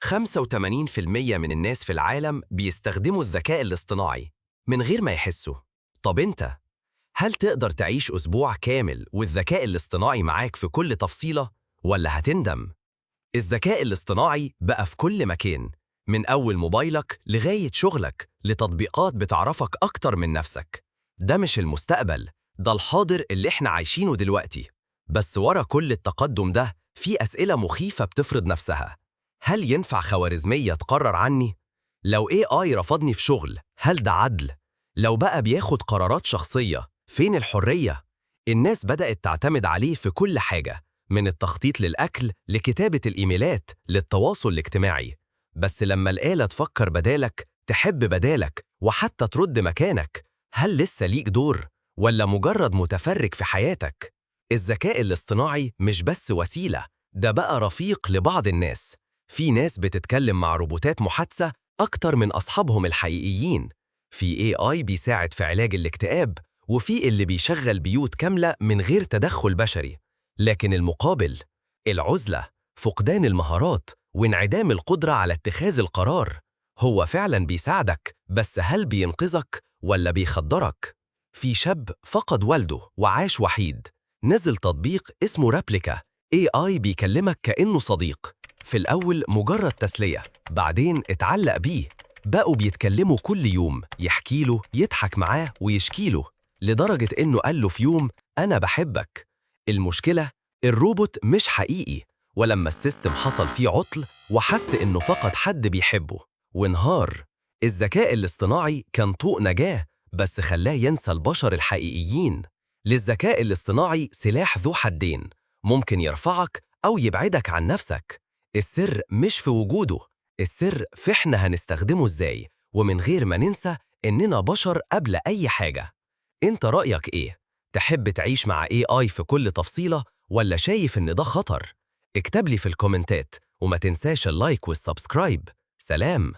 85% من الناس في العالم بيستخدموا الذكاء الاصطناعي من غير ما يحسوا. طب انت، هل تقدر تعيش أسبوع كامل والذكاء الاصطناعي معاك في كل تفصيلة ولا هتندم؟ الذكاء الاصطناعي بقى في كل مكان، من أول موبايلك لغاية شغلك لتطبيقات بتعرفك أكتر من نفسك. ده مش المستقبل، ده الحاضر اللي احنا عايشينه دلوقتي. بس ورا كل التقدم ده في أسئلة مخيفة بتفرض نفسها. هل ينفع خوارزمية تقرر عني؟ لو AI رفضني في شغل، هل ده عدل؟ لو بقى بياخد قرارات شخصية، فين الحرية؟ الناس بدأت تعتمد عليه في كل حاجة، من التخطيط للأكل لكتابة الإيميلات للتواصل الاجتماعي. بس لما الآلة تفكر بدالك، تحب بدالك، وحتى ترد مكانك، هل لسه ليك دور؟ ولا مجرد متفرج في حياتك؟ الذكاء الاصطناعي مش بس وسيلة، ده بقى رفيق لبعض الناس. في ناس بتتكلم مع روبوتات محادثة أكتر من أصحابهم الحقيقيين. في AI بيساعد في علاج الاكتئاب، وفي اللي بيشغل بيوت كاملة من غير تدخل بشري. لكن المقابل، العزلة، فقدان المهارات، وانعدام القدرة على اتخاذ القرار. هو فعلا بيساعدك، بس هل بينقذك ولا بيخدرك؟ في شاب فقد والده وعاش وحيد، نزل تطبيق اسمه رابليكا. AI بيكلمك كأنه صديق. في الأول مجرد تسلية، بعدين اتعلق بيه. بقوا بيتكلموا كل يوم، يحكيله، يضحك معاه ويشكيله، لدرجة إنه قال له في يوم: أنا بحبك. المشكلة، الروبوت مش حقيقي. ولما السيستم حصل فيه عطل وحس إنه فقد حد بيحبه وانهار. الذكاء الاصطناعي كان طوق نجاة، بس خلاه ينسى البشر الحقيقيين. للذكاء الاصطناعي سلاح ذو حدين، ممكن يرفعك أو يبعدك عن نفسك. السر مش في وجوده، السر في إحنا هنستخدمه إزاي، ومن غير ما ننسى إننا بشر قبل أي حاجة. أنت رأيك إيه؟ تحب تعيش مع AI في كل تفصيلة ولا شايف إن ده خطر؟ اكتب لي في الكومنتات، وما تنساش اللايك والسبسكرايب. سلام.